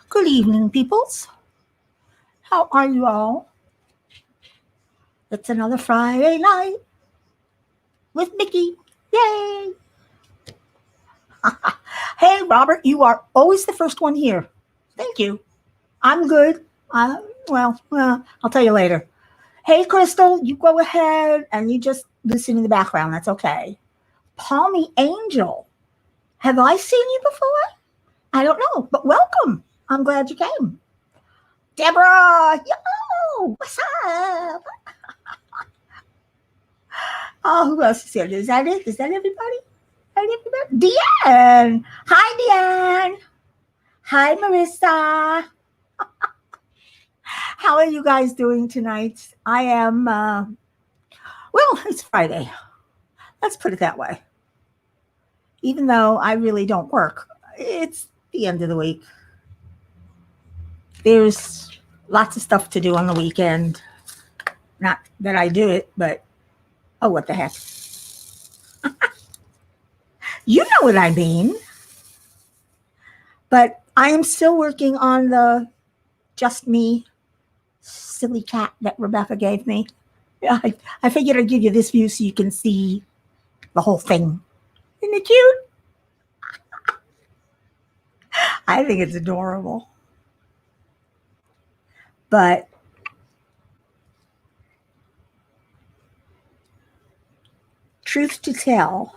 Good evening, peoples. How are you all? It's another Friday night with Mickey. Yay! Hey, Robert, you are always the first one here. Thank you. I'm good. I'll tell you later. Hey, Crystal, you go ahead and you just listen in the background. That's okay. Palmy Angel, have I seen you before? I don't know, but welcome. I'm glad you came. Deborah, yo, what's up? Oh, who else is here? Is that it? Is that everybody? Deanne. Hi, Deanne. Hi, Marissa. How are you guys doing tonight? I am, it's Friday. Let's put it that way. Even though I really don't work, it's the end of the week. There's lots of stuff to do on the weekend. Not that I do it, but oh, what the heck. You know what I mean. But I am still working on the Just Me silly cat that Rebecca gave me. I figured I'd give you this view so you can see the whole thing. Isn't it cute? I think it's adorable. But truth to tell,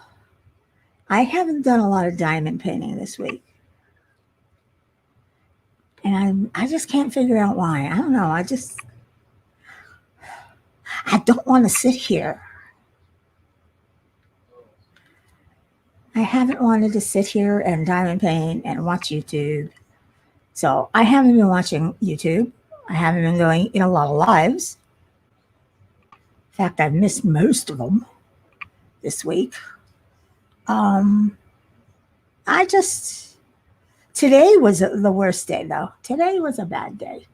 I haven't done a lot of diamond painting this week. And I just can't figure out why. I don't know. I don't want to sit here. I haven't wanted to sit here and diamond paint and watch YouTube. So I haven't been watching YouTube. I haven't been going in a lot of lives. In fact, I've missed most of them this week. Today was the worst day, though. Today was a bad day.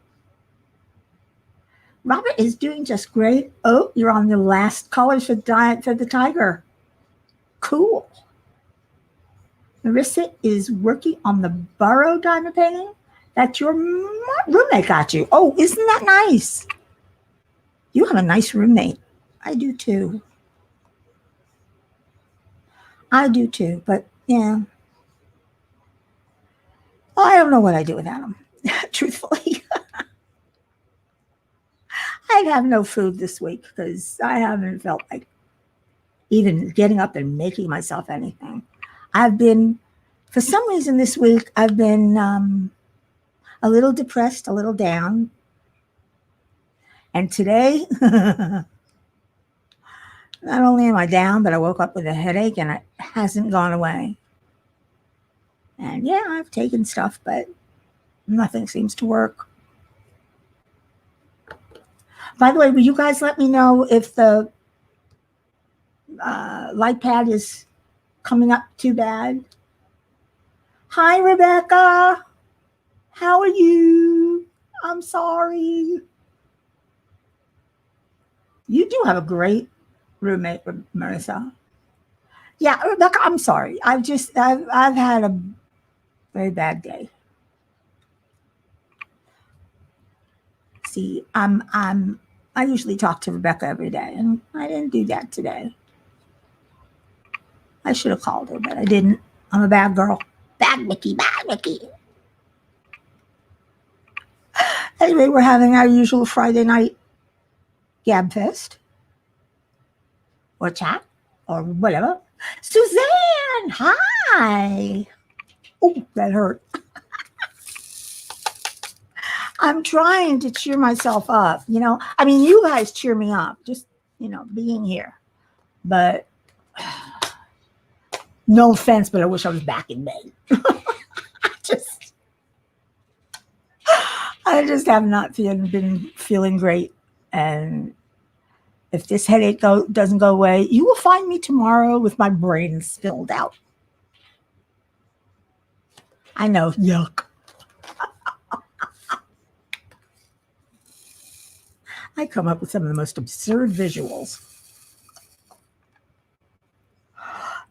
Robert is doing just great. Oh, you're on the last colors for the tiger. Cool. Marissa is working on the burrow diamond painting that your roommate got you. Oh, isn't that nice? You have a nice roommate. I do too. But yeah. I don't know what I do without them, truthfully. I have no food this week because I haven't felt like even getting up and making myself anything. For some reason this week, I've been a little depressed, a little down. And today, not only am I down, but I woke up with a headache and it hasn't gone away. And yeah, I've taken stuff, but nothing seems to work. By the way, will you guys let me know if the light pad is coming up too bad? Hi, Rebecca. How are you? I'm sorry. You do have a great roommate, Marissa. Yeah, Rebecca, I'm sorry. I've had a very bad day. See, I usually talk to Rebecca every day, and I didn't do that today. I should have called her, but I didn't. I'm a bad girl. Bad Mickey. Anyway, we're having our usual Friday night gab fest or chat or whatever. Suzanne, hi. Oh, that hurt. I'm trying to cheer myself up. You guys cheer me up just, being here. But no offense, but I wish I was back in bed. I just have not been feeling great. And if this headache doesn't go away, you will find me tomorrow with my brain spilled out. I know, yuck. I come up with some of the most absurd visuals.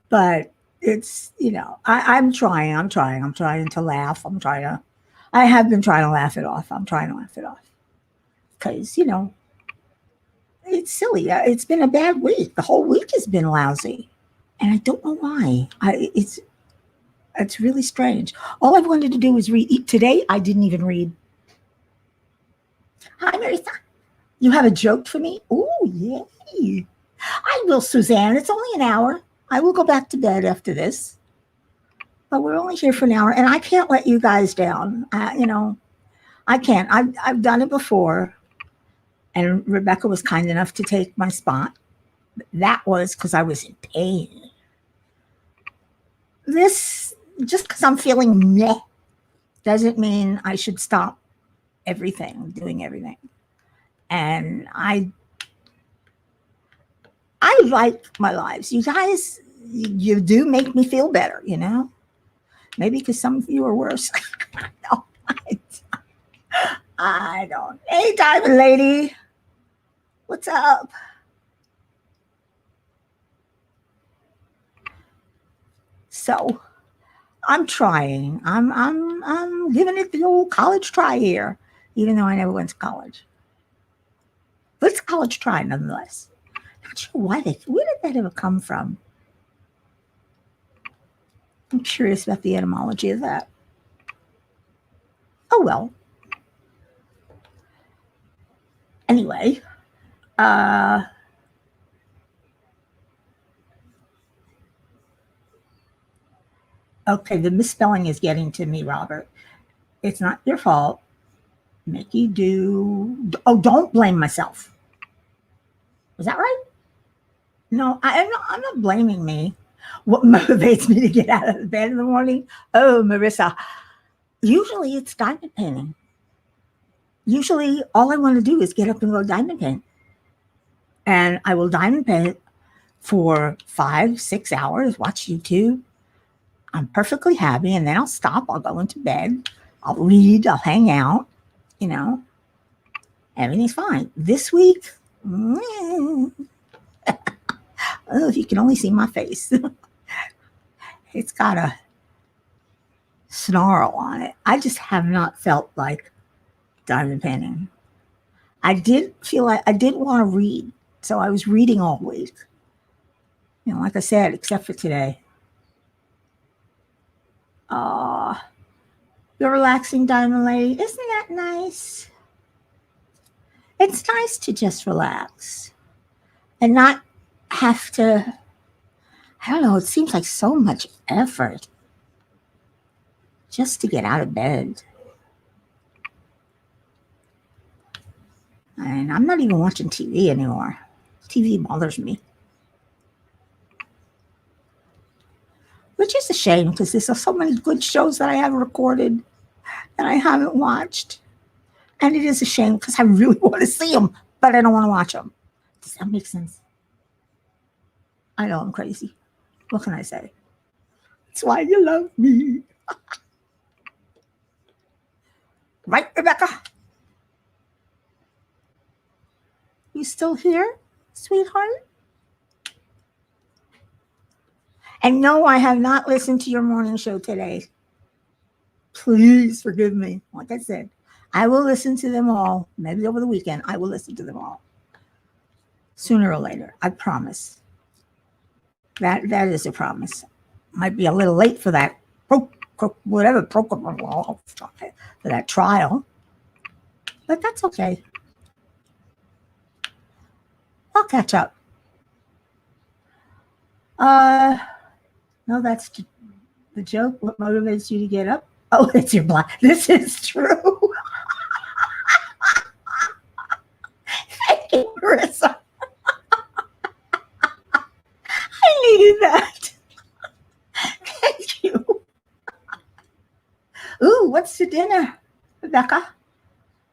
But it's, I'm trying to laugh. I have been trying to laugh it off. I'm trying to laugh it off because, it's silly. It's been a bad week. The whole week has been lousy. And I don't know why. It's really strange. All I wanted to do was read. Today, I didn't even read. Hi, Marissa. You have a joke for me? Oh, yay. I will, Suzanne. It's only an hour. I will go back to bed after this. But we're only here for an hour, and I can't let you guys down. I can't. I've done it before, and Rebecca was kind enough to take my spot. That was because I was in pain. This, just because I'm feeling meh, doesn't mean I should stop doing everything. And I like my lives. You guys, you do make me feel better, Maybe because some of you are worse. No, I don't. Hey, Diamond Lady. What's up? So, I'm trying. I'm giving it the old college try here, even though I never went to college. But it's a college try nonetheless. Not sure where did that ever come from? I'm curious about the etymology of that. Oh well. Anyway, okay, the misspelling is getting to me, Robert. It's not your fault. Mickey do. Oh, don't blame myself. Was that right? No, I'm not blaming me. What motivates me to get out of bed in the morning? Oh, Marissa. Usually it's diamond painting. Usually all I want to do is get up and go diamond paint. And I will diamond paint for 5-6 hours, watch YouTube. I'm perfectly happy. And then I'll stop. I'll go into bed. I'll read. I'll hang out. Everything's fine. This week, oh, if you can only see my face, it's got a snarl on it. I just have not felt like diamond painting. I did feel like I did want to read, so I was reading all week. Like I said, except for today. You're relaxing, Diamond Lady. Isn't that nice? It's nice to just relax and not have to. I don't know. It seems like so much effort just to get out of bed. And I'm not even watching TV anymore. TV bothers me. Which is a shame because there's so many good shows that I have recorded that I haven't watched. And it is a shame because I really want to see them, but I don't want to watch them. Does that make sense? I know I'm crazy. What can I say? That's why you love me. Right, Rebecca? You still here, sweetheart? And no, I have not listened to your morning show today. Please forgive me. Like I said, I will listen to them all. Maybe over the weekend, I will listen to them all. Sooner or later, I promise. That is a promise. Might be a little late for that, for that trial, but that's okay. I'll catch up. No, that's the joke. What motivates you to get up? Oh, it's your blind. This is true. Thank you, Marissa. I needed that. Thank you. Ooh, what's for dinner, Rebecca?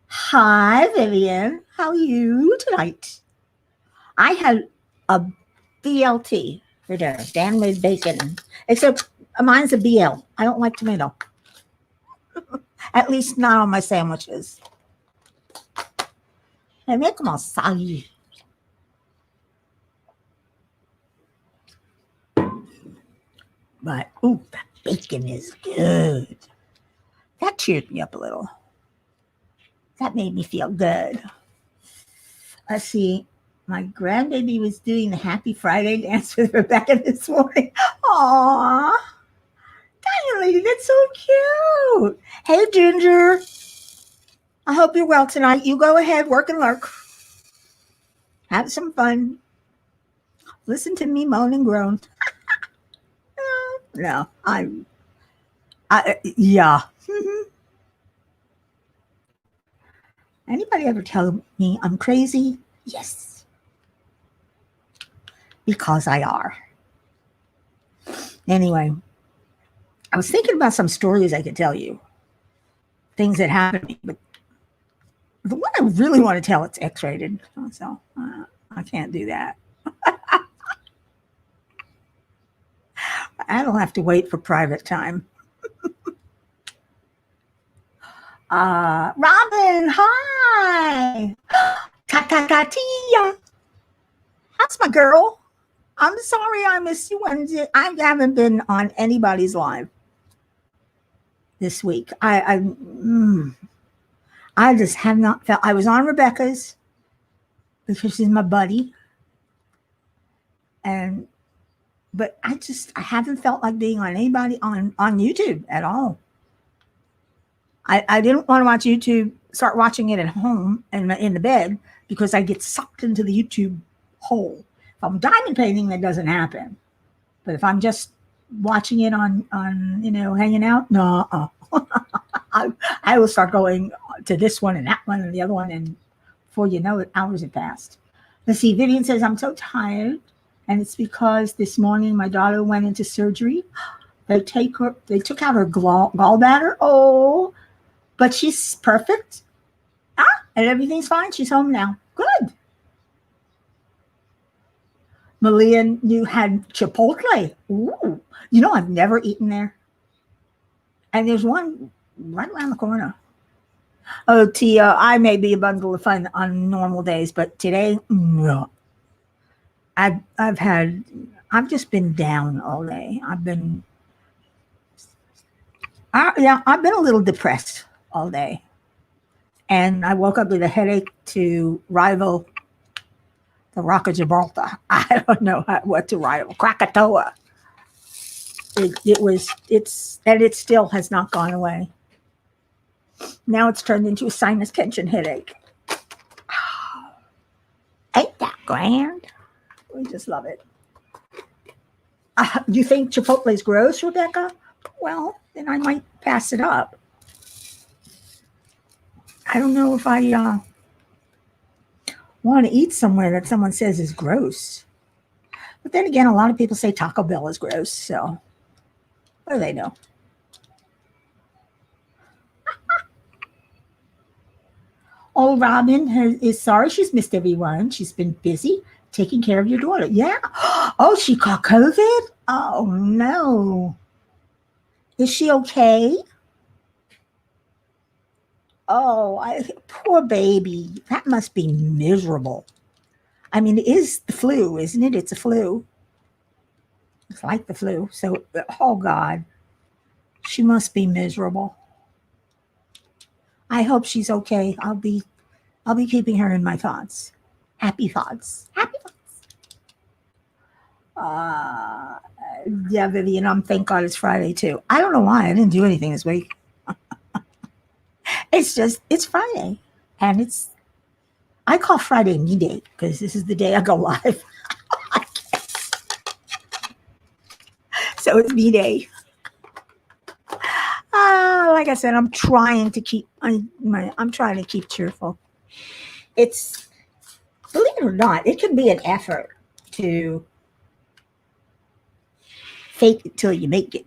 Hi, Vivian. How are you tonight? I had a BLT for dinner. Dan made bacon. Except mine's a BL. I don't like tomato. At least not on my sandwiches. They make them all soggy. But, ooh, that bacon is good. That cheered me up a little. That made me feel good. Let's see. My grandbaby was doing the Happy Friday dance with Rebecca this morning. Aww. Tiny lady, that's so cute. Hey, Ginger. I hope you're well tonight. You go ahead, work and lurk. Have some fun. Listen to me moan and groan. No, yeah. Anybody ever tell me I'm crazy? Yes, because I are. Anyway, I was thinking about some stories I could tell you, things that happened to me, but the one I really want to tell, it's X-rated, so I can't do that. I don't have to wait for private time. Robin, hi. Tia. How's my girl? I'm sorry I missed you Wednesday. I haven't been on anybody's live this week. I just have not felt. I was on Rebecca's because she's my buddy, but I haven't felt like being on anybody on YouTube at all. I didn't want to watch YouTube. Start watching it at home and in the bed because I get sucked into the YouTube hole. If I'm diamond painting, that doesn't happen. But if I'm just watching it on hanging out, no, I will start going to this one and that one and the other one, and before you know it, hours have passed. Let's see. Vivian says I'm so tired, and it's because this morning my daughter went into surgery. They took out her gallbladder. Oh, but she's perfect. And everything's fine. She's home now. Good. Malia, you had Chipotle. Ooh. I've never eaten there. And there's one right around the corner. Oh, Tia, I may be a bundle of fun on normal days, but today, no. I've just been down all day. I've been a little depressed all day. And I woke up with a headache to rival the Rock of Gibraltar. I don't know what to rival. Krakatoa. It still has not gone away. Now it's turned into a sinus tension headache. Ain't that grand? We just love it. Do you think Chipotle is gross, Rebecca? Well, then I might pass it up. I don't know if I want to eat somewhere that someone says is gross. But then again, a lot of people say Taco Bell is gross, so what do they know? Oh, Robin is sorry she's missed everyone. She's been busy taking care of your daughter. Yeah. Oh, she caught COVID? Oh, no. Is she okay? Oh, poor baby. That must be miserable. I mean, it is the flu, isn't it? It's a flu. It's like the flu. So, oh, God. She must be miserable. I hope she's okay. I'll be keeping her in my thoughts. Happy thoughts. Happy thoughts. Yeah, Vivian, thank God it's Friday too. I don't know why I didn't do anything this week. It's Friday, and I call Friday me day because this is the day I go live. So it's me day. Like I said, I'm trying to keep cheerful. It's, believe it or not, it can be an effort to fake it till you make it.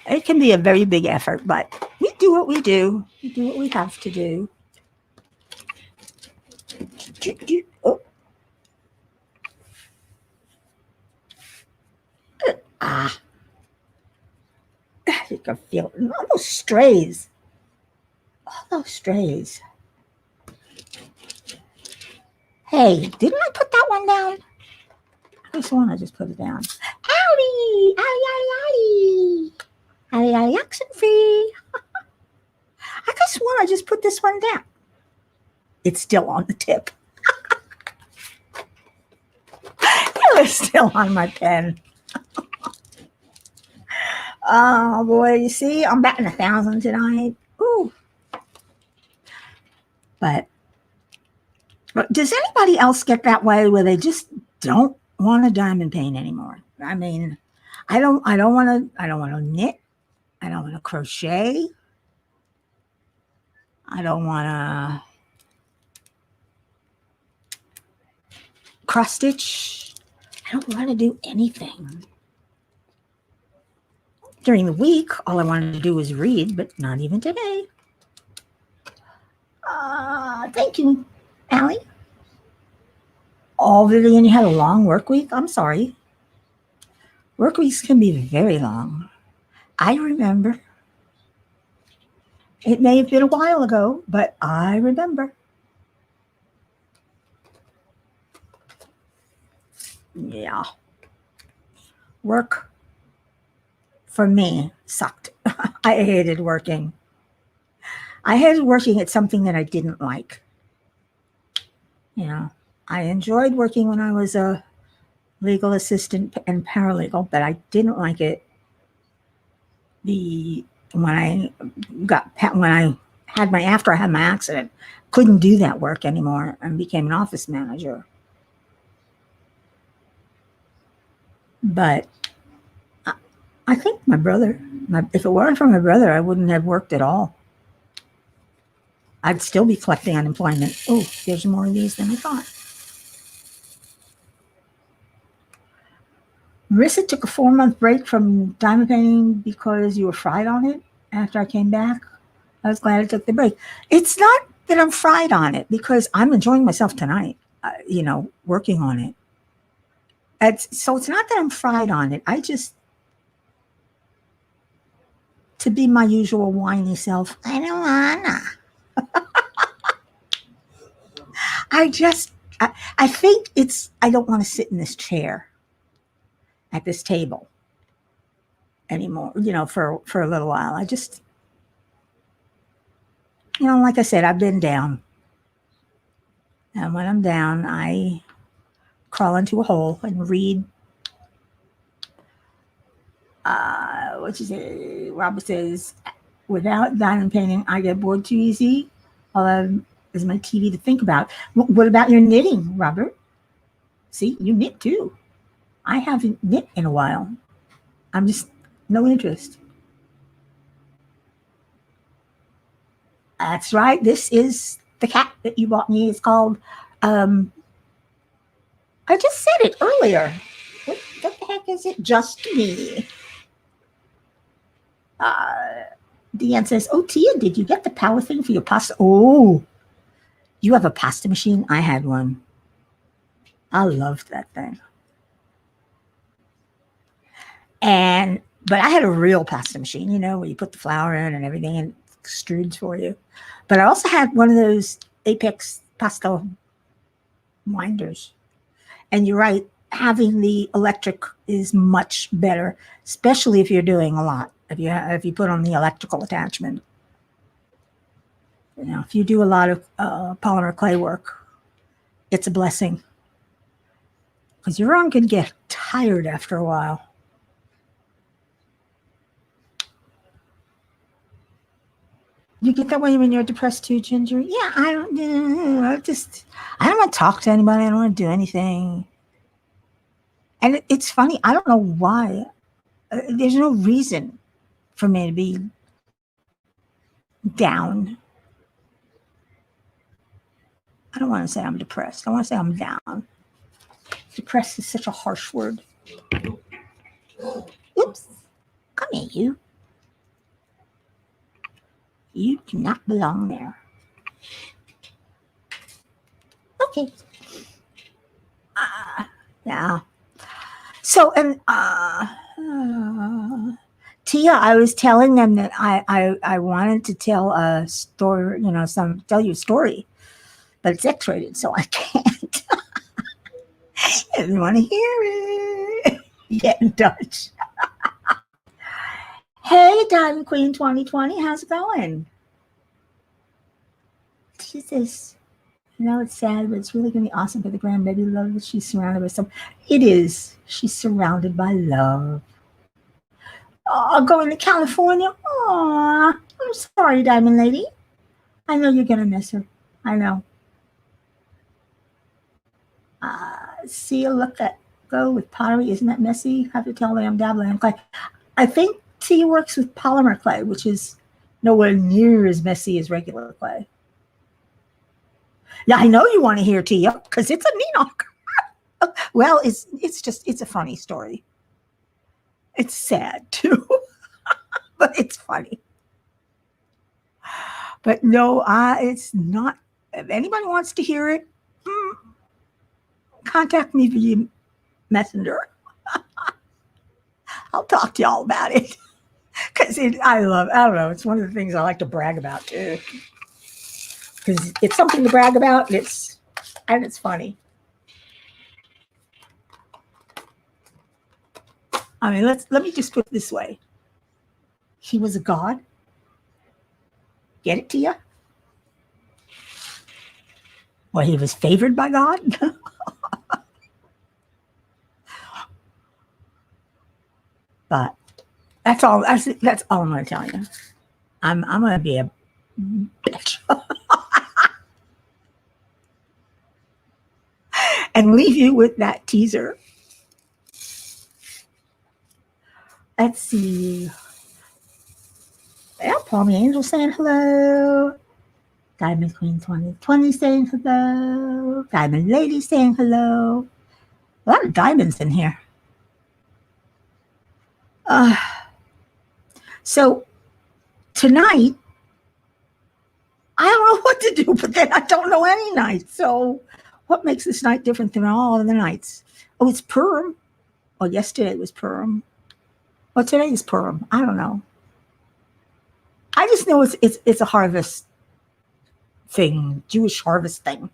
It can be a very big effort, but we do what we do. We do what we have to do. Oh. I can feel it. All those strays. Hey, didn't I put that one down? I sworn I just put it down. Howdy! Howdy, howdy, howdy! Howdy, howdy, Oxenfree! I could have sworn I just put this one down. It's still on the tip. It was still on my pen. Oh boy, you see, I'm batting 1,000 tonight. Ooh. But does anybody else get that way where they just don't want to diamond paint anymore? I mean, I don't want to knit. I don't want to crochet. I don't want to cross stitch. I don't want to do anything. During the week, all I wanted to do was read, but not even today. Thank you, Allie. Oh, Vivian, you had a long work week? I'm sorry. Work weeks can be very long. I remember. It may have been a while ago, but I remember. Yeah. Work for me sucked. I hated working. I hated working at something that I didn't like. You know, I enjoyed working when I was a legal assistant and paralegal, but I didn't like it. When I had my accident, couldn't do that work anymore and became an office manager. But I think my brother, if it weren't for my brother, I wouldn't have worked at all. I'd still be collecting unemployment. Oh, there's more of these than I thought. Marissa took a 4-month break from diamond painting because you were fried on it after I came back. I was glad I took the break. It's not that I'm fried on it because I'm enjoying myself tonight, working on it. So it's not that I'm fried on it. I just, to be my usual whiny self, I don't wanna. I think I don't want to sit in this chair at this table anymore, for a little while. I just, like I said, I've been down. And when I'm down, I crawl into a hole and read. Robert says, without diamond painting, I get bored too easy. Is my TV to think about. What about your knitting, Robert? See, you knit too. I haven't knit in a while. I'm just no interest. That's right. This is the cat that you bought me. It's called, I just said it earlier. What the heck is it? Just Me. Deanne says, oh, Tia, did you get the power thing for your pasta? Oh, you have a pasta machine? I had one. I loved that thing. But I had a real pasta machine, where you put the flour in and everything and it extrudes for you. But I also had one of those Apex pasta winders. And you're right, having the electric is much better, especially if you're doing a lot. If you put on the electrical attachment. If you do a lot of polymer clay work, it's a blessing. Because your arm can get tired after a while. You get that way when you're depressed too, Ginger? Yeah, I don't want to talk to anybody. I don't want to do anything. And it's funny. I don't know why. There's no reason for me to be down. I don't want to say I'm depressed. I want to say I'm down. Depressed is such a harsh word. Oops. Come here, you. You do not belong there. Okay. Yeah. So, and Tia, I was telling them that I wanted to tell a story, tell you a story, but it's X-rated, so I can't. If you want to hear it, get in touch. Hey, Diamond Queen 2020, how's it going? Jesus. I know it's sad, but it's really going to be awesome for the grandbaby love that she's surrounded by. It is. She's surrounded by love. Oh, going to California? Aw, I'm sorry, Diamond Lady. I know you're going to miss her. I know. See a look at go with pottery. Isn't that messy? Have to tell me I'm dabbling in clay. I think Tia works with polymer clay, which is nowhere near as messy as regular clay. Yeah, I know you want to hear Tia because it's a Ninoc. Well, it's a funny story. It's sad too, but it's funny. But no, it's not. If anybody wants to hear it, contact me via Messenger. I'll talk to y'all about it because I don't know. It's one of the things I like to brag about too. Because it's something to brag about, and it's funny. I mean, let me just put it this way. He was a god. Get it to you? Well, he was favored by God. But that's all I'm going to tell you. I'm going to be a bitch. And leave you with that teaser. Let's see. Yeah, Palmy Angel saying hello. Diamond Queen 2020 saying hello. Diamond Lady saying hello. A lot of diamonds in here. So tonight, I don't know what to do, but then I don't know any night. So what makes this night different than all of the nights? Oh, it's Purim. Well, yesterday was Purim. Well, today is Purim. I don't know. I just know it's a harvest thing, Jewish harvest thing.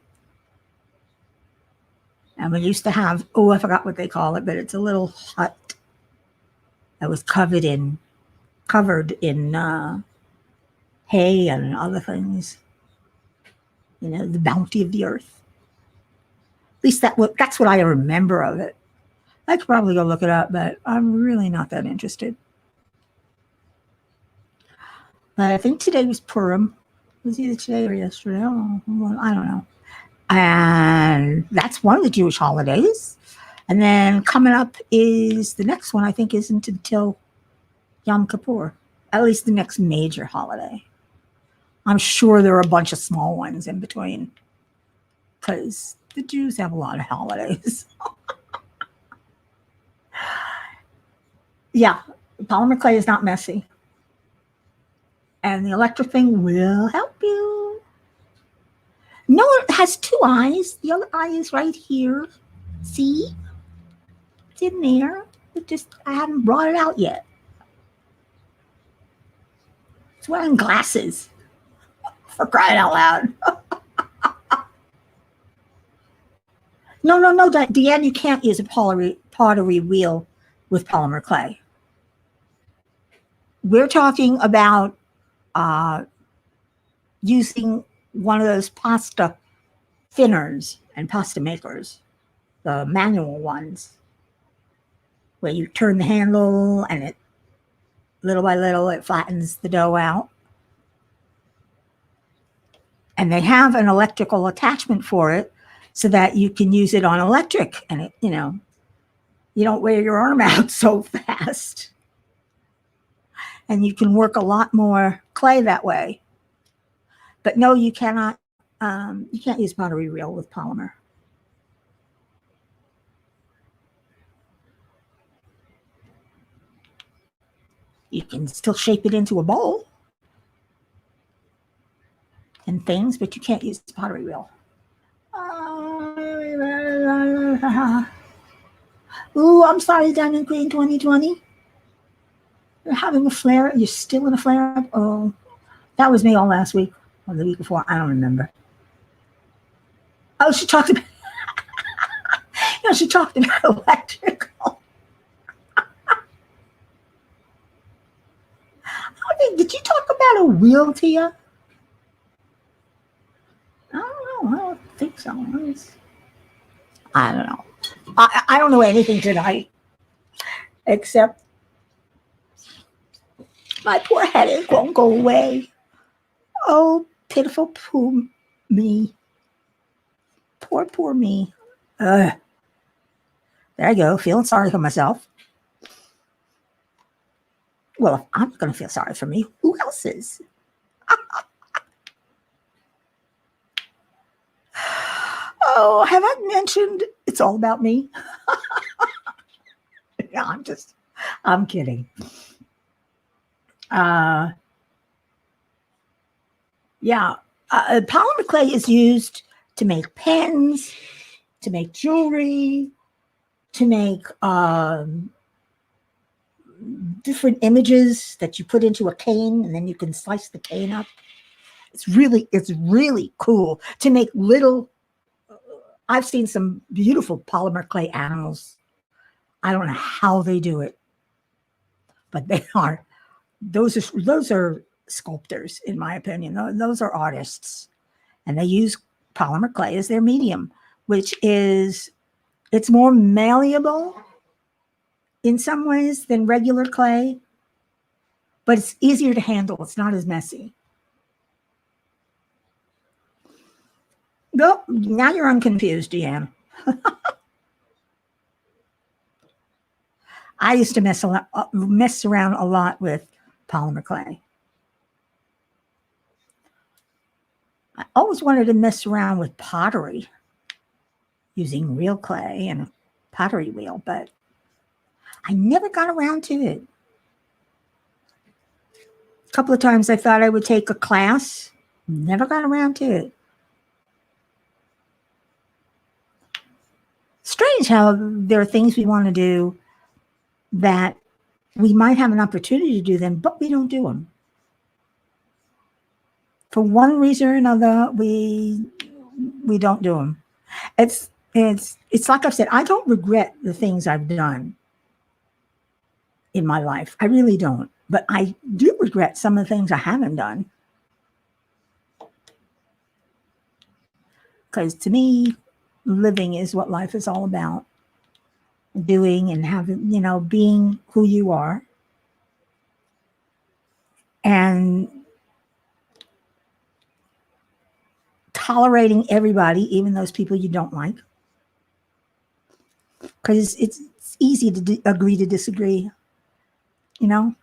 And we used to have, I forgot what they call it, but it's a little hut that was covered in hay and other things. You know, the bounty of the earth. At least that's what I remember of it. I could probably go look it up, but I'm really not that interested. But I think today was Purim. It was either today or yesterday. I don't know. And that's one of the Jewish holidays. And then coming up is the next one, I think, isn't until Yom Kippur. At least the next major holiday. I'm sure there are a bunch of small ones in between. Because the Jews have a lot of holidays. Yeah, polymer clay is not messy. And the electric thing will help you. No, it has two eyes. The other eye is right here. See? It's in there. I haven't brought it out yet. It's wearing glasses. For crying out loud. No, Deanne, you can't use a pottery wheel with polymer clay. We're talking about using one of those pasta thinners and pasta makers, the manual ones, where you turn the handle and it, little by little, it flattens the dough out. And they have an electrical attachment for it so that you can use it on electric. And it, you don't wear your arm out so fast. And you can work a lot more clay that way. But no, you cannot. You can't use pottery wheel with polymer. You can still shape it into a bowl and things, but you can't use the pottery wheel. Ooh, I'm sorry, Diamond Queen 2020. You're having a flare. You're still in a flare up. Oh, that was me all last week or the week before. I don't remember. Oh, she talked about. You know, she talked about electrical. Did you talk about a wheel, Tia? I don't know. I don't think so. I don't know. I don't know anything tonight except my poor headache won't go away. Oh, pitiful poor me. Poor me. There I go, feeling sorry for myself. Well, if I'm going to feel sorry for me, who else is? Oh, have I mentioned it's all about me? No, I'm kidding. Yeah, polymer clay is used to make pens, to make jewelry, to make different images that you put into a cane, and then you can slice the cane up. It's really cool to make little. I've seen some beautiful polymer clay animals. I don't know how they do it, but they are. Those are sculptors, in my opinion. Those are artists, and they use polymer clay as their medium, which is it's more malleable in some ways than regular clay, but it's easier to handle. It's not as messy. Well, now you're unconfused, Deanne. I used to mess around a lot with polymer clay. I always wanted to mess around with pottery using real clay and a pottery wheel, but I never got around to it. A couple of times I thought I would take a class, never got around to it. Strange how there are things we want to do that we might have an opportunity to do them, but we don't do them. For one reason or another, we don't do them. It's like I've said, I don't regret the things I've done in my life. I really don't. But I do regret some of the things I haven't done. Because to me, living is what life is all about. Doing and having, being who you are. And tolerating everybody, even those people you don't like. Because it's easy to agree to disagree.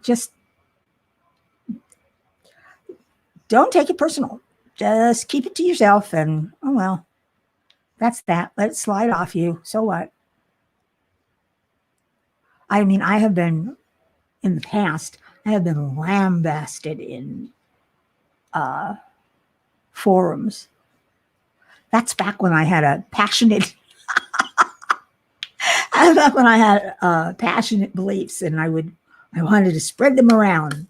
Just don't take it personal. Just keep it to yourself and, oh, well, that's that. Let it slide off you. So what? I mean, I have been, in the past, I have been lambasted in forums. That's back when I had a passionate, passionate beliefs, and I wanted to spread them around.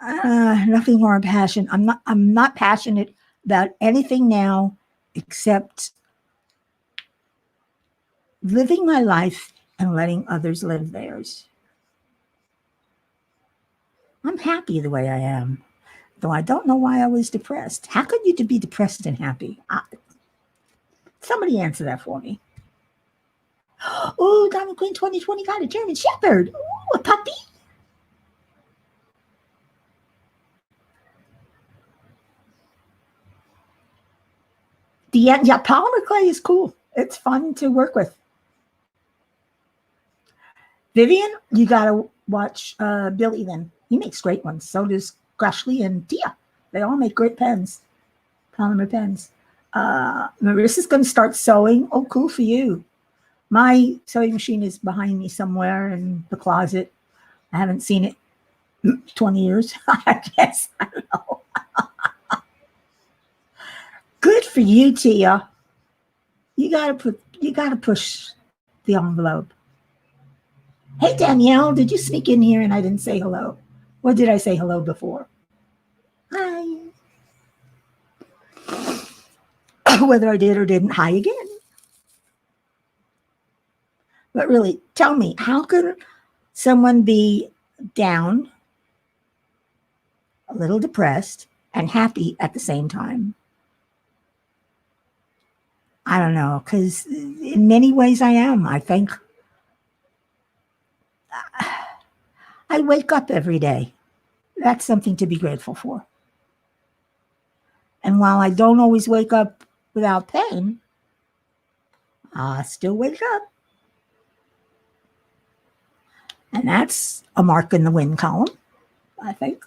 Nothing more passion. I'm not passionate about anything now except living my life and letting others live theirs. I'm happy the way I am, though I don't know why I was depressed. How could you be depressed and happy? Somebody answer that for me. Oh, Diamond Queen 2020 got a German Shepherd. Ooh, a puppy. Yeah, polymer clay is cool. It's fun to work with. Vivian, you got to watch Billy then. He makes great ones. So does Grashley and Tia. They all make great pens, polymer pens. Marissa's going to start sewing. Oh, cool for you. My sewing machine is behind me somewhere in the closet. I haven't seen it 20 years, I guess. I don't know. Good for you, Tia. You gotta push the envelope. Hey, Danielle, did you sneak in here and I didn't say hello? Or did I say hello before? Hi. Whether I did or didn't, hi again. But really, tell me, how could someone be down, a little depressed, and happy at the same time? I don't know, because in many ways I am. I think I wake up every day. That's something to be grateful for. And while I don't always wake up without pain, I still wake up. And that's a mark in the win column, I think.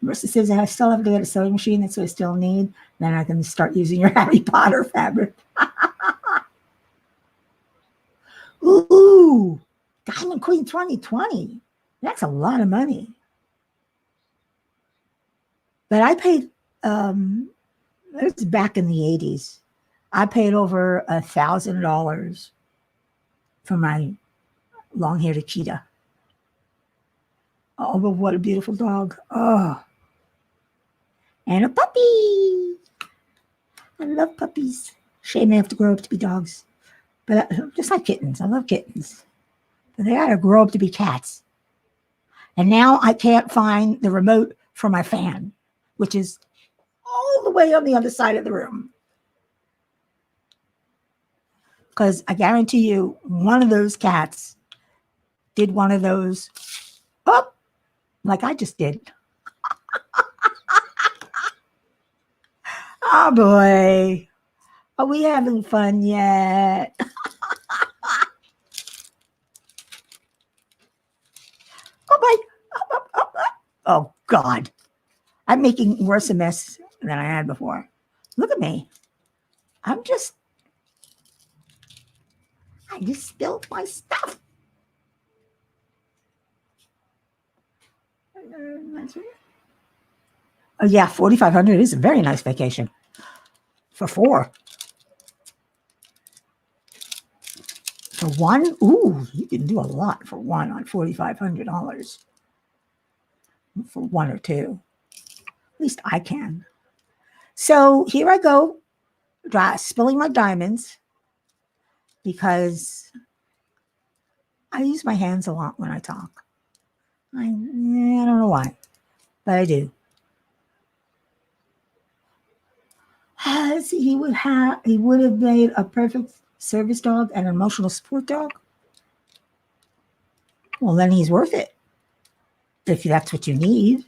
Marissa says, I still have to get a sewing machine. That's what I still need. Then I can start using your Harry Potter fabric. Ooh, Diamond Queen 2020. That's a lot of money. But I paid, it's back in the 80s. I paid over $1,000 for my long-haired Akita. Oh, but what a beautiful dog. Oh. And a puppy. I love puppies. Shame they have to grow up to be dogs. But just like kittens. I love kittens. But they gotta grow up to be cats. And now I can't find the remote for my fan, which is all the way on the other side of the room. Because I guarantee you, one of those cats did one of those, oh, like I just did. Oh boy. Are we having fun yet? Oh my. Oh God. I'm making worse a mess than I had before. Look at me. I just spilled my stuff. Oh yeah, 4,500 is a very nice vacation for 4. For 1, ooh, you can do a lot for 1 on $4,500. For 1 or 2, at least I can. So here I go, spilling my diamonds because I use my hands a lot when I talk. I don't know why, but I do. He would have made a perfect service dog and an emotional support dog. Well, then he's worth it if that's what you need.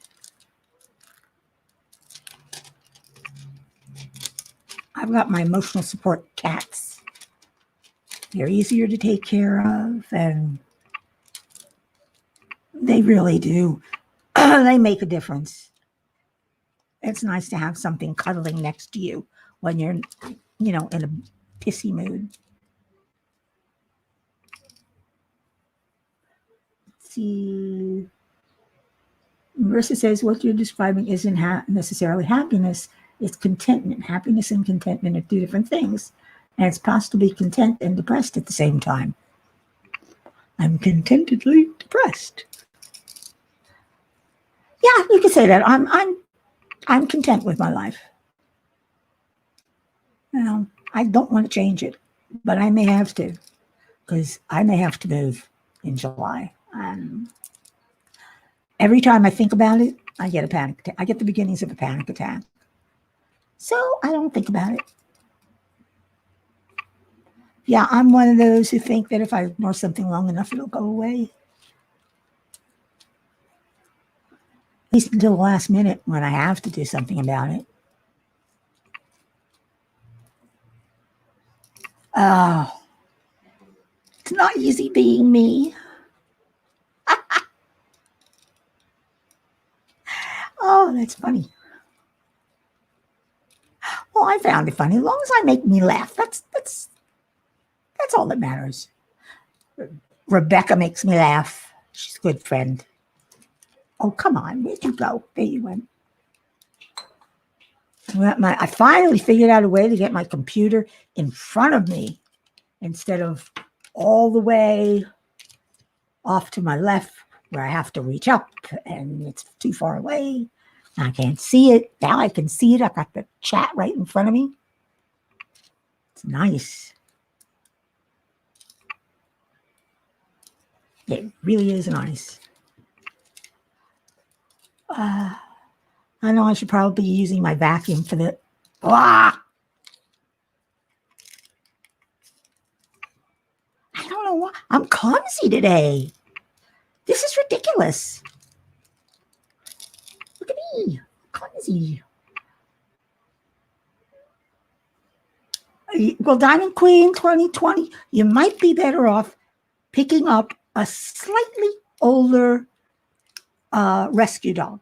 I've got my emotional support cats. They're easier to take care of, and they really do. They make a difference. It's nice to have something cuddling next to you when you're, in a pissy mood. Let's see. Marissa says, what you're describing isn't necessarily happiness. It's contentment. Happiness and contentment are 2 different things. And it's possible to be content and depressed at the same time. I'm contentedly depressed. Yeah, you could say that. I'm content with my life. I don't want to change it, but I may have to, because I may have to move in July. Every time I think about it, I get a panic attack. I get the beginnings of a panic attack. So I don't think about it. Yeah, I'm one of those who think that if I ignore something long enough, it'll go away. At least until the last minute when I have to do something about it. Oh, it's not easy being me. Oh, that's funny. Well, I found it funny. As long as I make me laugh, that's all that matters. Rebecca makes me laugh. She's a good friend. Oh, come on. Where'd you go? There you went. I finally figured out a way to get my computer in front of me instead of all the way off to my left where I have to reach up and it's too far away. I can't see it. Now I can see it. I got the chat right in front of me. It's nice. It really is nice. I know I should probably be using my vacuum for the. Ah! I don't know why. I'm clumsy today. This is ridiculous. Look at me. Clumsy. Well, Diamond Queen 2020, you might be better off picking up a slightly older rescue dog.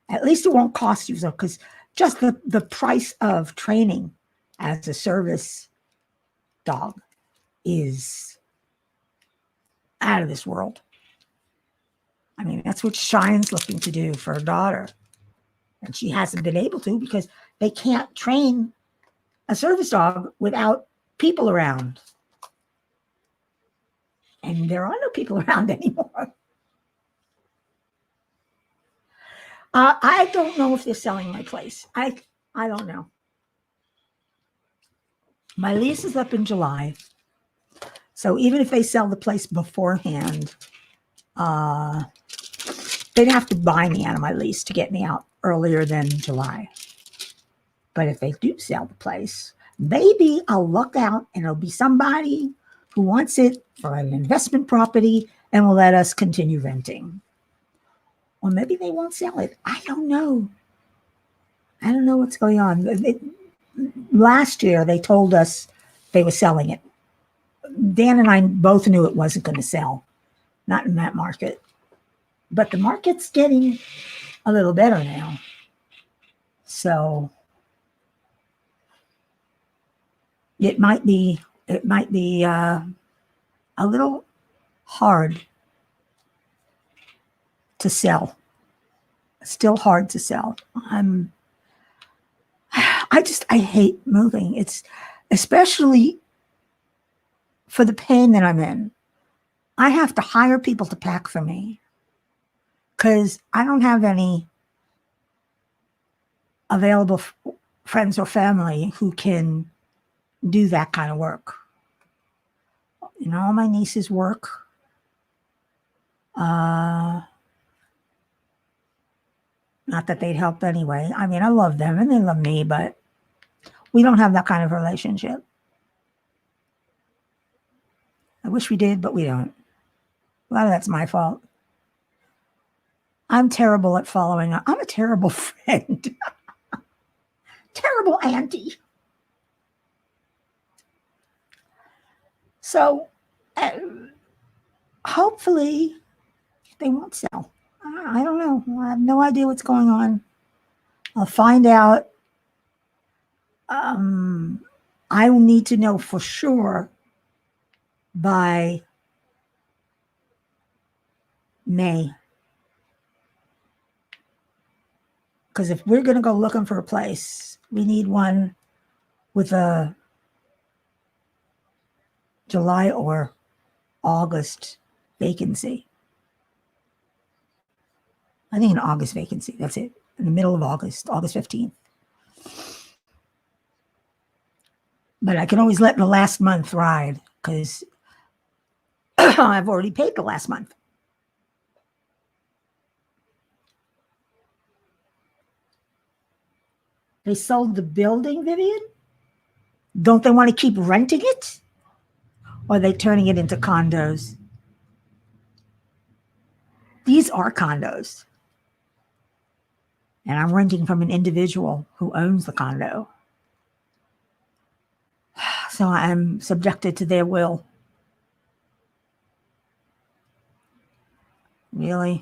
At least it won't cost you so, because just the price of training as a service dog is out of this world. I mean, that's what Cheyenne's looking to do for her daughter. And she hasn't been able to because they can't train a service dog without people around. And there are no people around anymore. I don't know if they're selling my place. I don't know. My lease is up in July. So even if they sell the place beforehand, they'd have to buy me out of my lease to get me out earlier than July. But if they do sell the place, maybe I'll luck out and it'll be somebody who wants it for an investment property and will let us continue renting. Or maybe they won't sell it. I don't know. I don't know what's going on. Last year, they told us they were selling it. Dan and I both knew it wasn't going to sell. Not in that market. But the market's getting a little better now. So it might be a little hard to sell. Still hard to sell. I hate moving. It's especially for the pain that I'm in. I have to hire people to pack for me because I don't have any available friends or family who can do that kind of work. You know, all my nieces work. Not that they'd help anyway. I mean, I love them and they love me, but we don't have that kind of relationship. I wish we did, but we don't. A lot of that's my fault. I'm terrible at following up. I'm a terrible friend. Terrible auntie. So hopefully they won't sell. I don't know. I have no idea what's going on. I'll find out. I will need to know for sure by May. Because if we're going to go looking for a place, we need one with a July or August vacancy. I think an August vacancy. That's it. In the middle of August, August 15th. But I can always let the last month ride because I've already paid the last month. They sold the building, Vivian? Don't they want to keep renting it? Or are they turning it into condos? These are condos. And I'm renting from an individual who owns the condo. So I'm subjected to their will. Really?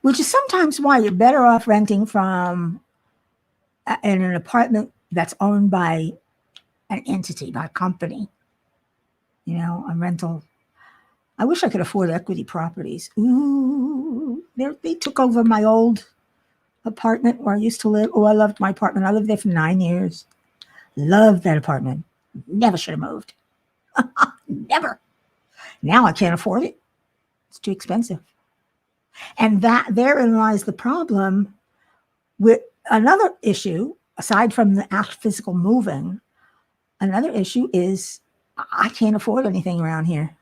Which is sometimes why you're better off renting from in an apartment that's owned by an entity, by a company. You know, a rental. I wish I could afford equity properties. Ooh, they took over my old apartment where I used to live. Oh, I loved my apartment. I lived there for 9 years. Loved that apartment. Never should have moved. Never. Now I can't afford it. It's too expensive. And that therein lies the problem with another issue, aside from the physical moving. Another issue is I can't afford anything around here.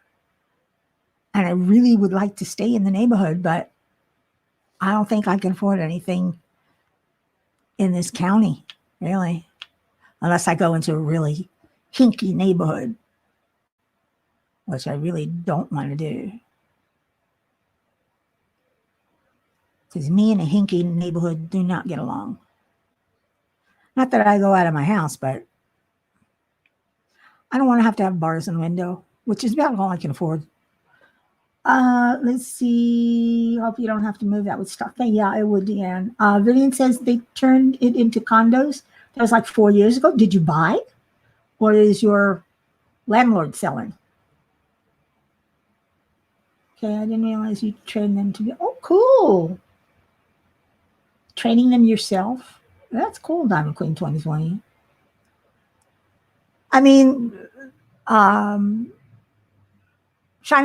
And I really would like to stay in the neighborhood, but I don't think I can afford anything in this county, really, unless I go into a really hinky neighborhood, which I really don't want to do. Because me and a hinky neighborhood do not get along. Not that I go out of my house, but I don't want to have bars in the window, which is about all I can afford. Let's see. Hope you don't have to move. That would stop. Yeah, I would, Deanne. Vivian says they turned it into condos. That was like 4 years ago. Did you buy? Or is your landlord selling? Okay, I didn't realize you trained them to be. Oh, cool. Training them yourself. That's cool, Diamond Queen 2020. I mean, Shine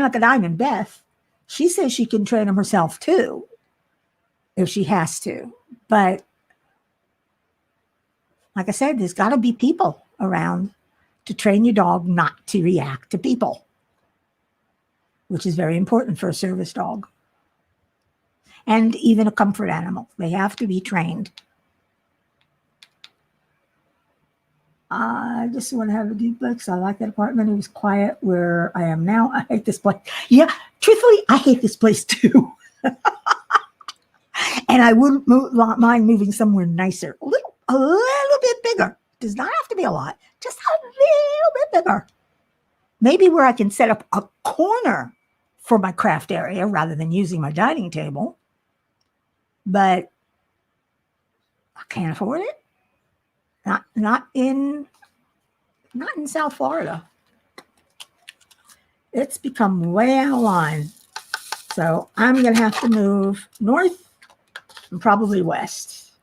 Like a Diamond, Beth, she says she can train them herself too, if she has to. But like I said, there's got to be people around to train your dog not to react to people, which is very important for a service dog. And even a comfort animal. They have to be trained. I just want to have a duplex. I like that apartment. It was quiet where I am now. I hate this place. Yeah, truthfully, I hate this place too. And I wouldn't mind moving somewhere nicer. A little bit bigger. Does not have to be a lot. Just a little bit bigger. Maybe where I can set up a corner for my craft area rather than using my dining table. But I can't afford it. Not in South Florida. It's become way out of line. So I'm going to have to move north and probably west.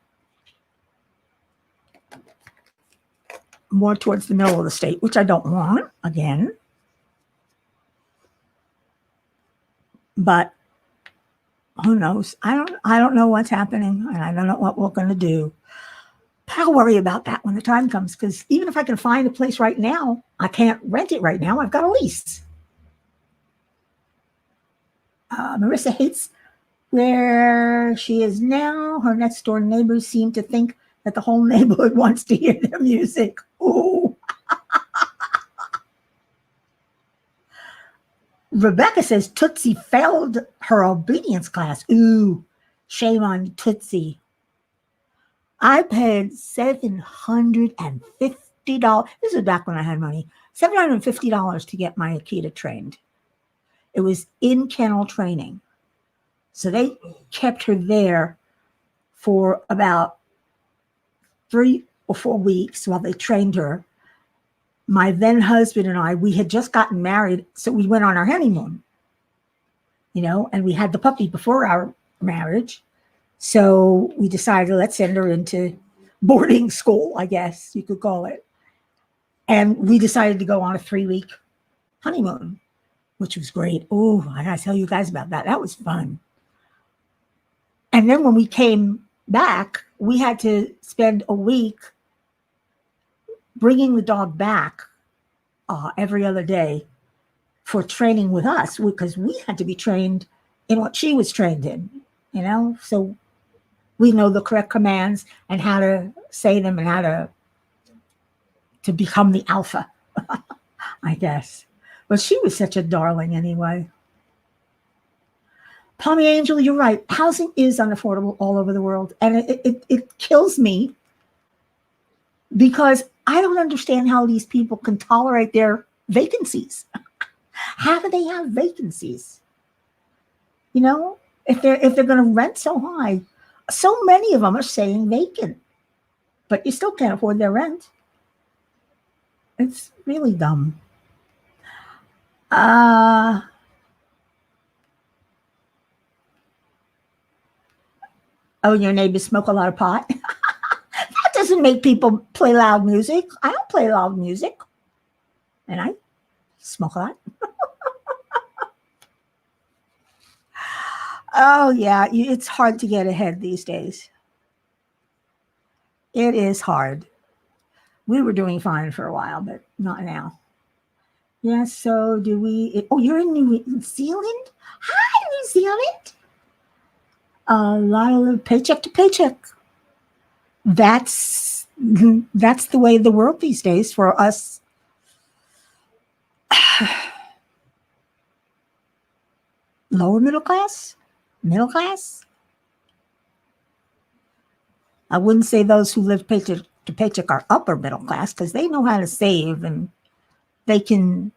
More towards the middle of the state, which I don't want, again. But who knows? I don't know what's happening, and I don't know what we're going to do. But I'll worry about that when the time comes, because even if I can find a place right now, I can't rent it right now. I've got a lease. Marissa hates where she is now. Her next door neighbors seem to think that the whole neighborhood wants to hear their music. Ooh. Rebecca says Tootsie failed her obedience class. Ooh, shame on Tootsie. I paid $750. This is back when I had money. $750 to get my Akita trained. It was in kennel training. So they kept her there for about 3 or 4 weeks while they trained her. My then husband and I, we had just gotten married, so we went on our honeymoon, and we had the puppy before our marriage. So we decided, let's send her into boarding school, I guess you could call it. And we decided to go on a 3-week honeymoon, which was great. Oh, I gotta tell you guys about that. That was fun. And then when we came back, we had to spend a week bringing the dog back every other day for training with us, because we had to be trained in what she was trained in, so we know the correct commands and how to say them and how to become the alpha, I guess. But she was such a darling anyway. Palmy Angel, you're right. Housing is unaffordable all over the world. And it kills me because I don't understand how these people can tolerate their vacancies. How do they have vacancies? If they're going to rent so high, so many of them are saying vacant, but you still can't afford their rent. It's really dumb. Oh, your neighbors smoke a lot of pot? That doesn't make people play loud music. I don't play loud music. And I smoke a lot. Oh, yeah. It's hard to get ahead these days. It is hard. We were doing fine for a while, but not now. Yeah, so do we? Oh, you're in New Zealand? Hi, New Zealand. A lot of paycheck to paycheck. That's that's the way of the world these days for us. Lower middle class. I wouldn't say those who live paycheck to paycheck are upper middle class because they know how to save and they can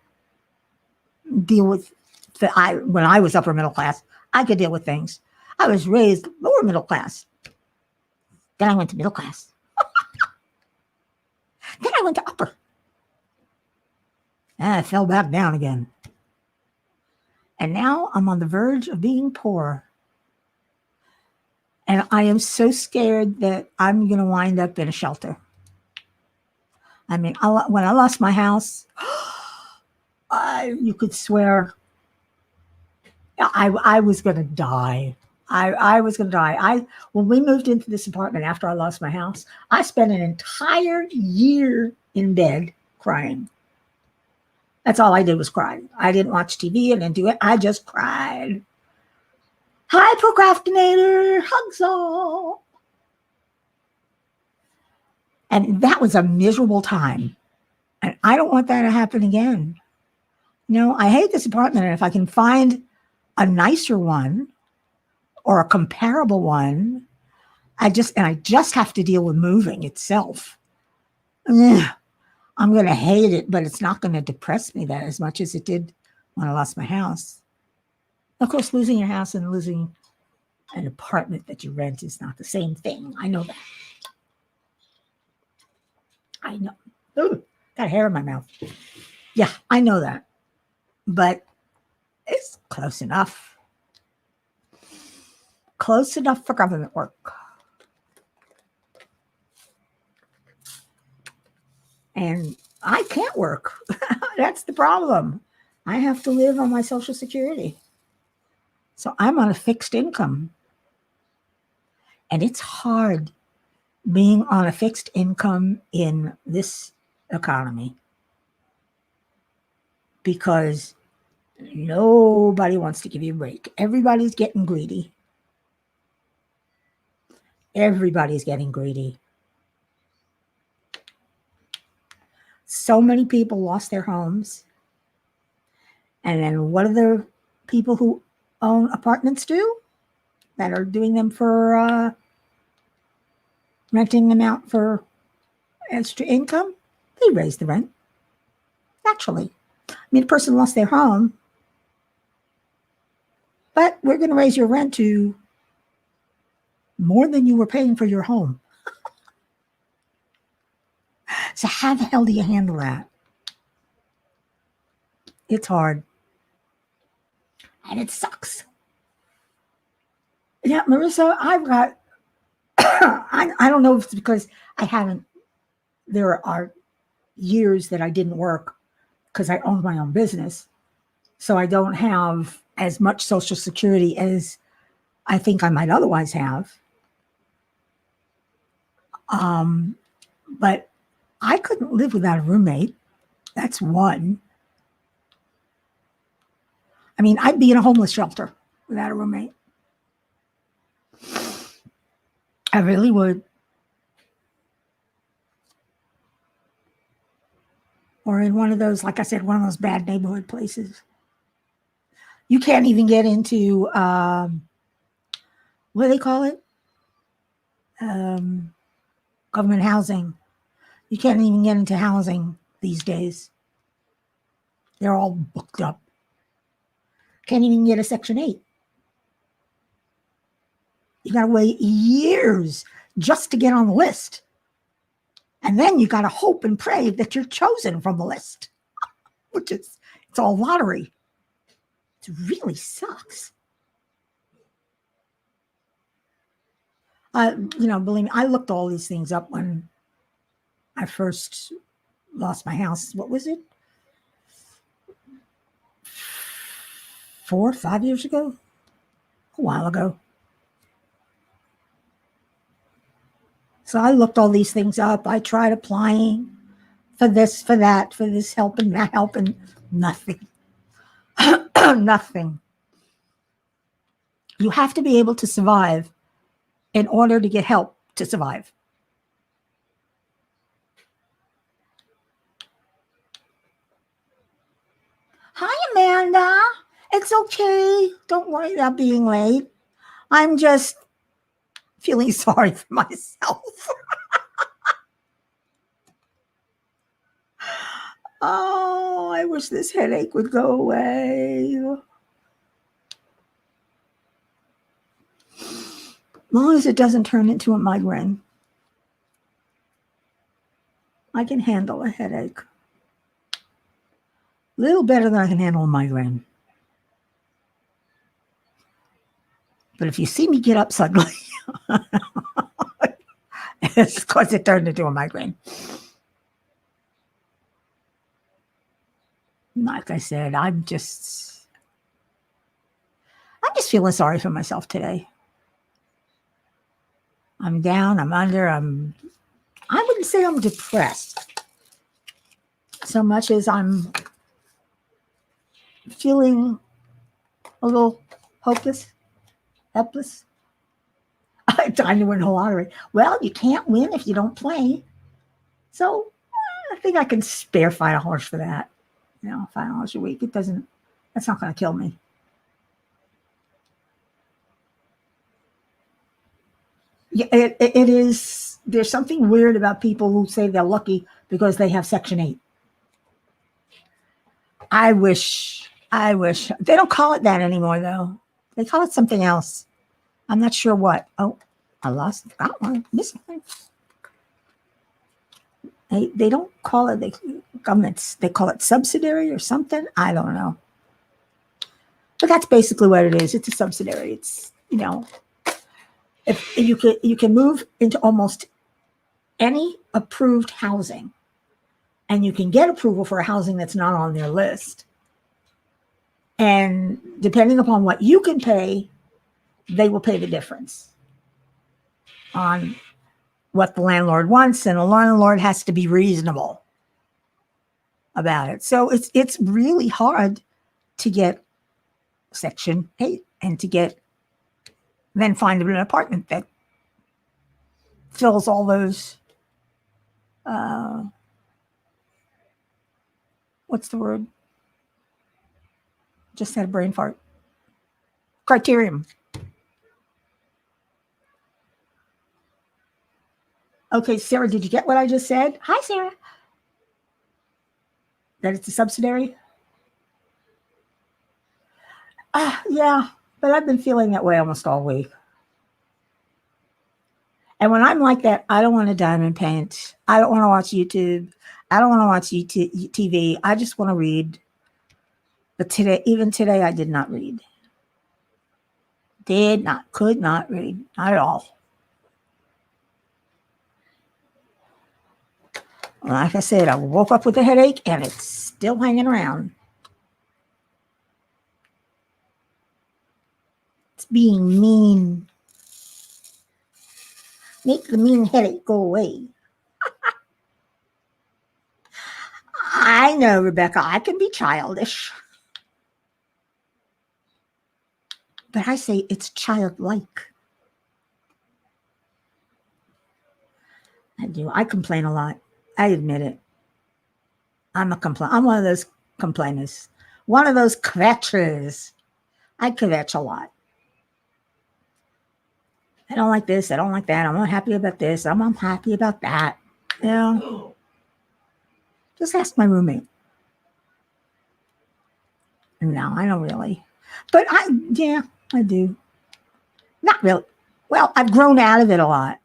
deal with. When I was upper middle class, I could deal with things. I was raised lower middle class. Then I went to middle class. Then I went to upper. And I fell back down again. And now I'm on the verge of being poor. And I am so scared that I'm going to wind up in a shelter. I mean, when I lost my house, you could swear I was going to die. I was going to die. When we moved into this apartment after I lost my house, I spent an entire year in bed crying. That's all I did was cry. I didn't watch TV. I didn't do it. I just cried. Hi, procrastinator. Hugs all. And that was a miserable time. And I don't want that to happen again. No, I hate this apartment. And if I can find a nicer one or a comparable one, I just have to deal with moving itself. Ugh, I'm going to hate it, but it's not going to depress me that as much as it did when I lost my house. Of course, losing your house and losing an apartment that you rent is not the same thing. I know that. I know. Ooh, got hair in my mouth. Yeah, I know that. But it's close enough. Close enough for government work. And I can't work. That's the problem. I have to live on my Social Security. So I'm on a fixed income. And it's hard being on a fixed income in this economy because nobody wants to give you a break. Everybody's getting greedy. Everybody's getting greedy. So many people lost their homes. And then what do the people who own apartments do that are doing them for renting them out for extra income? They raise the rent. Naturally. I mean, a person lost their home, but we're going to raise your rent to more than you were paying for your home. So how the hell do you handle that? It's hard. And it sucks. Yeah, Marissa, I've got, I don't know if it's because I haven't, there are years that I didn't work because I owned my own business. So I don't have as much Social Security as I think I might otherwise have. But I couldn't live without a roommate. That's one. I mean, I'd be in a homeless shelter without a roommate. I really would. Or in one of those, like I said, one of those bad neighborhood places. You can't even get into, what do they call it? Government housing. You can't even get into housing these days. They're all booked up. Can't even get a Section 8. You got to wait years just to get on the list. And then you got to hope and pray that you're chosen from the list, which is, it's all lottery. It really sucks. Believe me, I looked all these things up when I first lost my house. What was it? 4 or 5 years ago? A while ago. So I looked all these things up. I tried applying for this, for that, for this helping, that helping. Nothing. Nothing. You have to be able to survive in order to get help to survive. Hi, Amanda. It's okay. Don't worry about being late. I'm just feeling sorry for myself. Oh, I wish this headache would go away. As long as it doesn't turn into a migraine, I can handle a headache. A little better than I can handle a migraine. But if you see me get up suddenly, it's because it turned into a migraine. Like I said, I'm just feeling sorry for myself today. I'm down, I'm under, I wouldn't say I'm depressed so much as I'm feeling a little hopeless, helpless. I'm trying to win the lottery. Well, you can't win if you don't play. So I think I can spare $5 for that. $5 a week. That's not going to kill me. Yeah, it is. There's something weird about people who say they're lucky because they have Section 8. I wish. They don't call it that anymore, though. They call it something else. I'm not sure what. Oh, I got one. Missing one. They don't call it the governments. They call it subsidiary or something. I don't know. But that's basically what it is. It's a subsidiary. It's, if you can move into almost any approved housing, and you can get approval for a housing that's not on their list. And depending upon what you can pay, they will pay the difference on what the landlord wants, and the landlord has to be reasonable about it. So it's really hard to get Section 8 and to then find an apartment that fills all those what's the word? Just had a brain fart. Criterion. Okay, Sarah, did you get what I just said? Hi, Sarah. That it's a subsidiary? Yeah, but I've been feeling that way almost all week. And when I'm like that, I don't want to diamond paint. I don't want to watch YouTube. I don't want to watch TV. I just want to read. But even today, I did not read. Could not read. Not at all. Like I said, I woke up with a headache and it's still hanging around. It's being mean. Make the mean headache go away. I know, Rebecca, I can be childish. But I say it's childlike. I do. I complain a lot. I admit it. I'm one of those complainers. One of those kvetchers. I kvetch a lot. I don't like this. I don't like that. I'm not happy about this. I'm unhappy about that. Just ask my roommate. No, I don't really. But I do. Not really. Well, I've grown out of it a lot.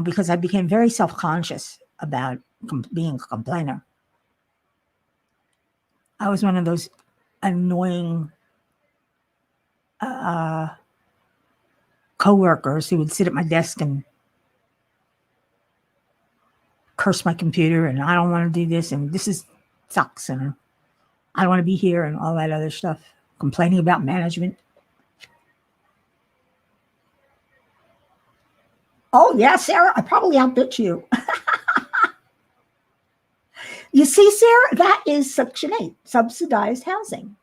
Because I became very self-conscious about being a complainer. I was one of those annoying coworkers who would sit at my desk and curse my computer, and I don't want to do this, and this sucks, and I don't want to be here, and all that other stuff. Complaining about management. Oh yeah, Sarah, I probably outbit you. You see, Sarah, that is Section 8, subsidized housing.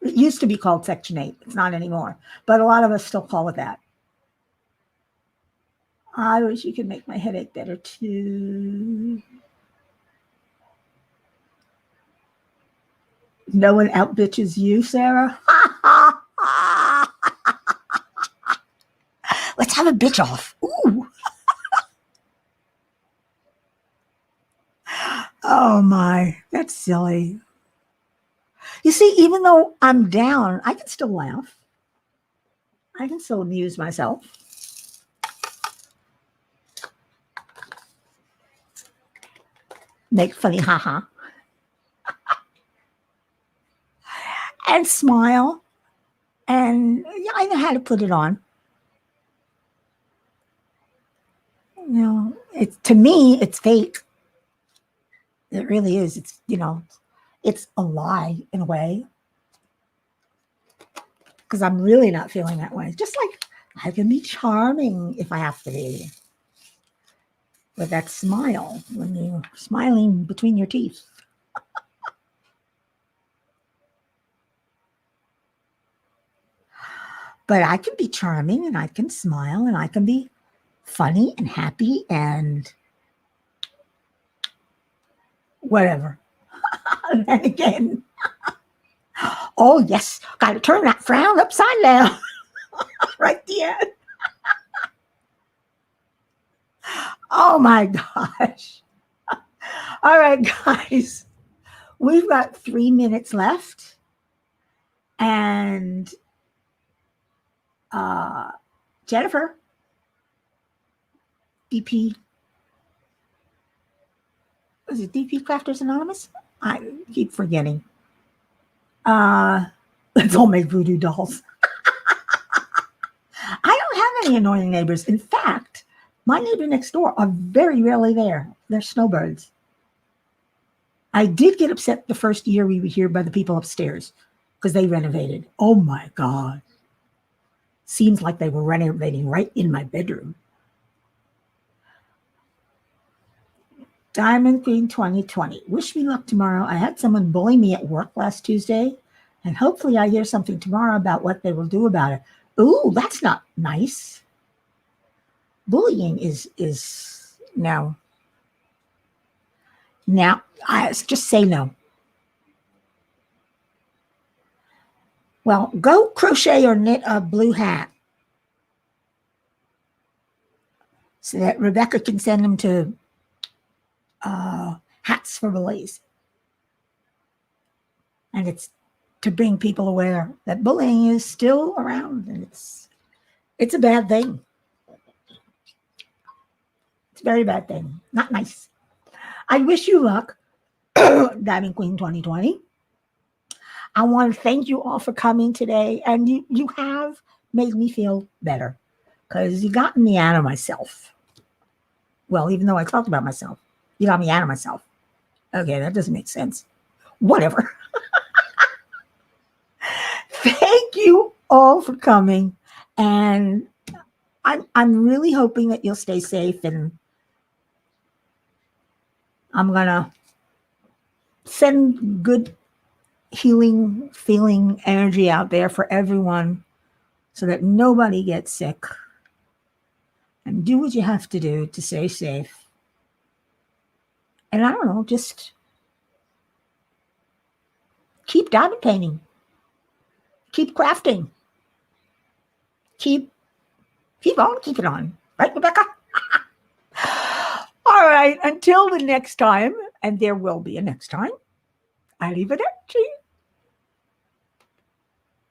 It used to be called Section 8. It's not anymore. But a lot of us still call it that. I wish you could make my headache better, too. No one outbitches you, Sarah? Let's have a bitch off. Ooh. Oh, my. That's silly. You see, even though I'm down, I can still laugh. I can still amuse myself. Make funny haha. And smile. And yeah, I know how to put it on. You know, to me, it's fake. It really is. It's, it's a lie in a way. Because I'm really not feeling that way. Just like I can be charming if I have to be. With that smile, when you're smiling between your teeth. But I can be charming and I can smile and I can be funny and happy and whatever. And then again, oh yes, got to turn that frown upside down. Right there. Oh my gosh. All right, guys. We've got 3 minutes left. And Jennifer, DP, was it DP Crafters Anonymous? I keep forgetting. Let's all make voodoo dolls. I don't have any annoying neighbors. In fact, my neighbor next door are very rarely there. They're snowbirds. I did get upset the first year we were here by the people upstairs because they renovated. Oh my God. Seems like they were renovating right in my bedroom. Diamond Queen 2020. Wish me luck tomorrow. I had someone bully me at work last Tuesday, and hopefully I hear something tomorrow about what they will do about it. Ooh, that's not nice. Bullying is no. Now, I just say no. Well, go crochet or knit a blue hat so that Rebecca can send them to Hats for Belize. And it's to bring people aware that bullying is still around and it's a bad thing. It's a very bad thing. Not nice. I wish you luck, Diamond Queen 2020. I want to thank you all for coming today. And you have made me feel better because you got me out of myself. Well, even though I talked about myself, you got me out of myself. Okay, that doesn't make sense. Whatever. Thank you all for coming. And I'm really hoping that you'll stay safe, and I'm going to send good healing, feeling energy out there for everyone so that nobody gets sick. And do what you have to do to stay safe. And I don't know, just keep diamond painting. Keep crafting. Keep it on. Right, Rebecca? All right, until the next time, and there will be a next time, I leave it at you.